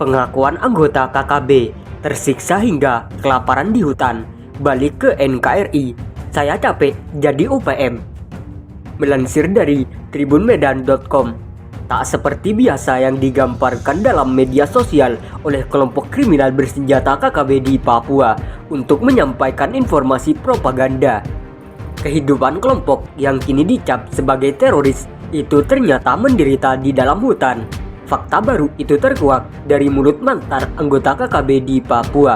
Pengakuan anggota KKB tersiksa hingga kelaparan di hutan, balik ke NKRI, saya capek jadi UPM. Melansir dari tribunmedan.com, tak seperti biasa yang digambarkan dalam media sosial oleh kelompok kriminal bersenjata KKB di Papua untuk menyampaikan informasi propaganda. Kehidupan kelompok yang kini dicap sebagai teroris itu ternyata menderita di dalam hutan. Fakta baru itu terkuak dari mulut mantan anggota KKB di Papua.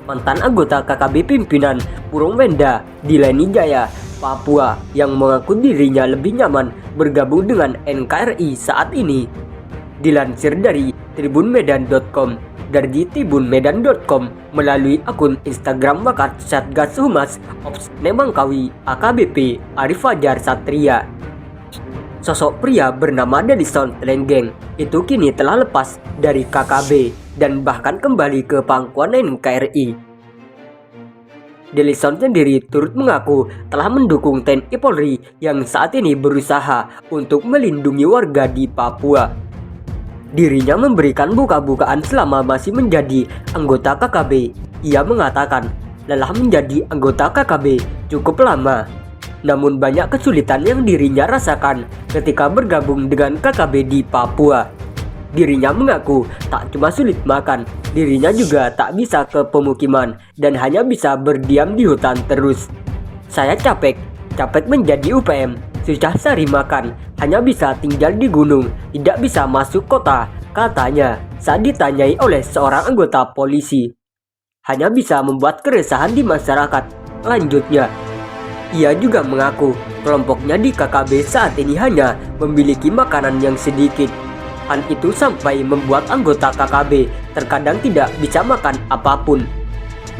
Mantan anggota KKB pimpinan Purwenda di Leni Jaya, Papua yang mengaku dirinya lebih nyaman bergabung dengan NKRI saat ini. Dilansir dari tribunmedan.com, dari tribunmedan.com melalui akun Instagram Wakat Satgas Humas Ops Nemangkawi AKBP Arif Fajar Satria. Sosok pria bernama Delison Trenggeng itu kini telah lepas dari KKB dan bahkan kembali ke pangkuan NKRI. Delison sendiri turut mengaku telah mendukung TNI Polri yang saat ini berusaha untuk melindungi warga di Papua. Dirinya memberikan buka-bukaan selama masih menjadi anggota KKB. Ia mengatakan lelah menjadi anggota KKB cukup lama. Namun banyak kesulitan yang dirinya rasakan ketika bergabung dengan KKB di Papua. Dirinya mengaku tak cuma sulit makan, dirinya juga tak bisa ke pemukiman dan hanya bisa berdiam di hutan terus. Saya capek menjadi UPM, susah cari makan, hanya bisa tinggal di gunung, tidak bisa masuk kota, katanya saat ditanyai oleh seorang anggota polisi. Hanya bisa membuat keresahan di masyarakat, lanjutnya. Ia juga mengaku kelompoknya di KKB saat ini hanya memiliki makanan yang sedikit. Hal itu sampai membuat anggota KKB terkadang tidak bisa makan apapun.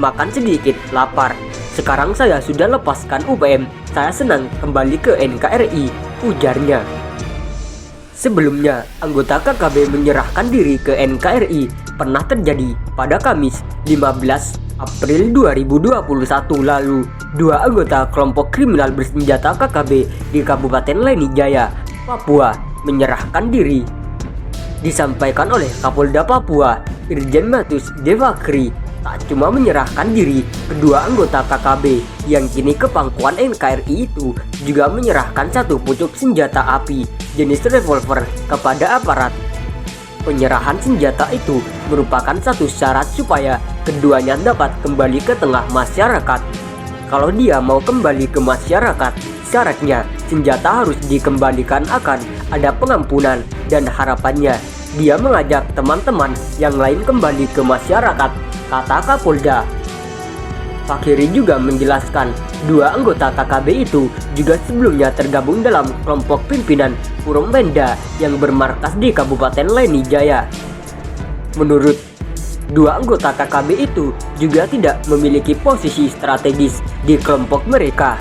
Makan sedikit, lapar. Sekarang saya sudah lepaskan UPM, saya senang kembali ke NKRI, ujarnya. Sebelumnya, anggota KKB menyerahkan diri ke NKRI pernah terjadi pada Kamis 15 April 2021 lalu. Dua anggota kelompok kriminal bersenjata KKB di Kabupaten Leni Jaya, Papua menyerahkan diri. Disampaikan oleh Kapolda Papua, Irjen Matus Devakri, tak cuma menyerahkan diri, kedua anggota KKB yang kini ke pangkuan NKRI itu juga menyerahkan satu pucuk senjata api jenis revolver kepada aparat. Penyerahan senjata itu merupakan satu syarat supaya keduanya dapat kembali ke tengah masyarakat. Kalau dia mau kembali ke masyarakat, syaratnya senjata harus dikembalikan, akan ada pengampunan dan harapannya dia mengajak teman-teman yang lain kembali ke masyarakat, kata Kapolda. Fakiri juga menjelaskan dua anggota KKB itu juga sebelumnya tergabung dalam kelompok pimpinan Purwenda yang bermarkas di Kabupaten Leni Jaya. Menurut dua anggota KKB itu juga tidak memiliki posisi strategis di kelompok mereka.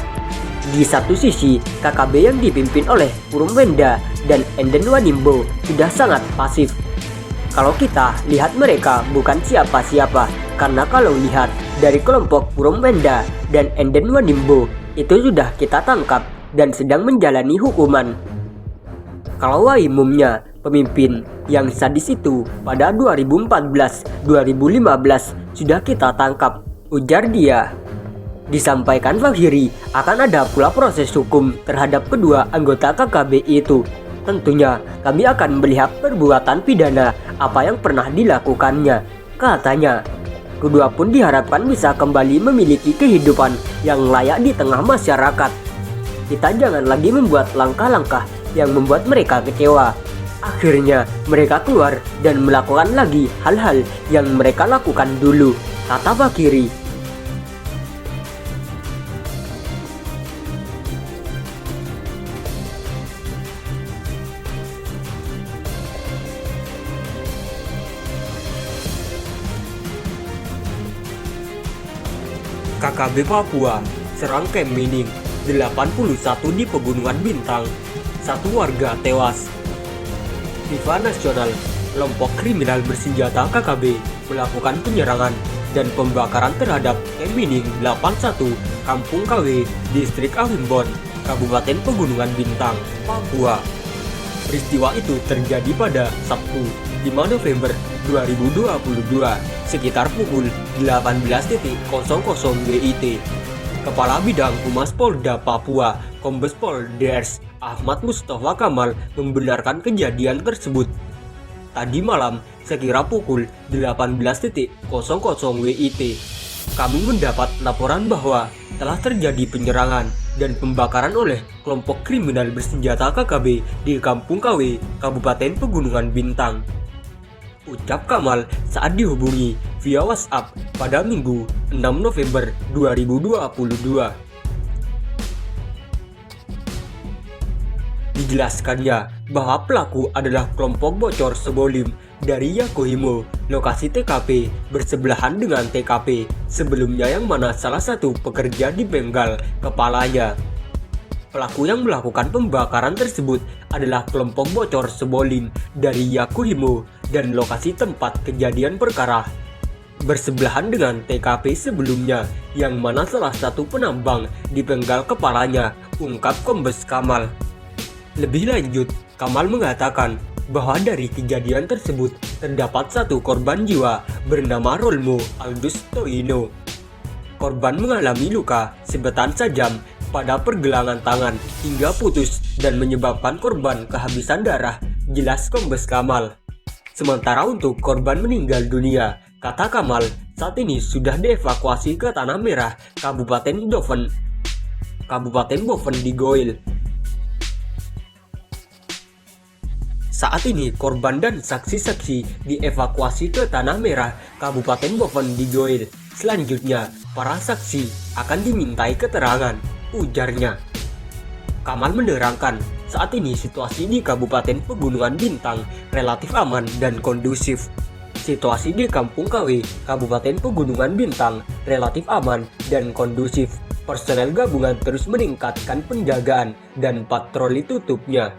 Di satu sisi, KKB yang dipimpin oleh Purwenda dan Enden Wanimbo sudah sangat pasif. Kalau kita lihat mereka bukan siapa-siapa, karena kalau lihat dari kelompok Purwenda dan Enden Wanimbo itu sudah kita tangkap dan sedang menjalani hukuman. Kalau Waimumnya, pemimpin yang sadis itu pada 2014-2015 sudah kita tangkap, ujar dia. Disampaikan Fakiri akan ada pula proses hukum terhadap kedua anggota KKB itu. Tentunya kami akan melihat perbuatan pidana apa yang pernah dilakukannya, katanya. Kedua pun diharapkan bisa kembali memiliki kehidupan yang layak di tengah masyarakat. Kita jangan lagi membuat langkah-langkah yang membuat mereka kecewa. Akhirnya mereka keluar dan melakukan lagi hal-hal yang mereka lakukan dulu, kata Fakiri. KKB Papua serang Camp Mining 81 di Pegunungan Bintang, satu warga tewas. FIFA Nasional, kelompok kriminal bersenjata KKB melakukan penyerangan dan pembakaran terhadap Camp Mining 81 Kampung KW, Distrik Awimbon, Kabupaten Pegunungan Bintang, Papua. Peristiwa itu terjadi pada Sabtu 5 November 2022 sekitar pukul 18.00 WIT. Kepala Bidang Humas Polda Papua, Kombes Pol Ders Ahmad Mustafa Kamal membenarkan kejadian tersebut. Tadi malam sekira pukul 18.00 WIT, kami mendapat laporan bahwa telah terjadi penyerangan dan pembakaran oleh kelompok kriminal bersenjata KKB di Kampung KW, Kabupaten Pegunungan Bintang. Ucap Kamal saat dihubungi via WhatsApp pada Minggu 6 November 2022. Dijelaskannya bahwa pelaku adalah kelompok bocor Sebolim dari Yakuhimo, lokasi TKP bersebelahan dengan TKP sebelumnya yang mana salah satu pekerja dipenggal kepalanya. Pelaku yang melakukan pembakaran tersebut adalah kelompok bocor Sebolim dari Yakuhimo dan lokasi tempat kejadian perkara bersebelahan dengan TKP sebelumnya yang mana salah satu penambang dipenggal kepalanya, ungkap Kombes Kamal. Lebih lanjut, Kamal mengatakan bahwa dari kejadian tersebut terdapat satu korban jiwa bernama Rolmo Aldus Toino. Korban mengalami luka sebetan tajam pada pergelangan tangan hingga putus dan menyebabkan korban kehabisan darah, jelas Kombes Kamal. Sementara untuk korban meninggal dunia, kata Kamal, saat ini sudah dievakuasi ke Tanah Merah, Kabupaten Boven di Goil. Saat ini korban dan saksi-saksi dievakuasi ke Tanah Merah, Kabupaten Boven di Goil. Selanjutnya, para saksi akan dimintai keterangan, ujarnya. Kamal menerangkan, saat ini situasi di Kabupaten Pegunungan Bintang relatif aman dan kondusif. Situasi di Kampung KW, Kabupaten Pegunungan Bintang relatif aman dan kondusif. Personel gabungan terus meningkatkan penjagaan dan patroli tutupnya.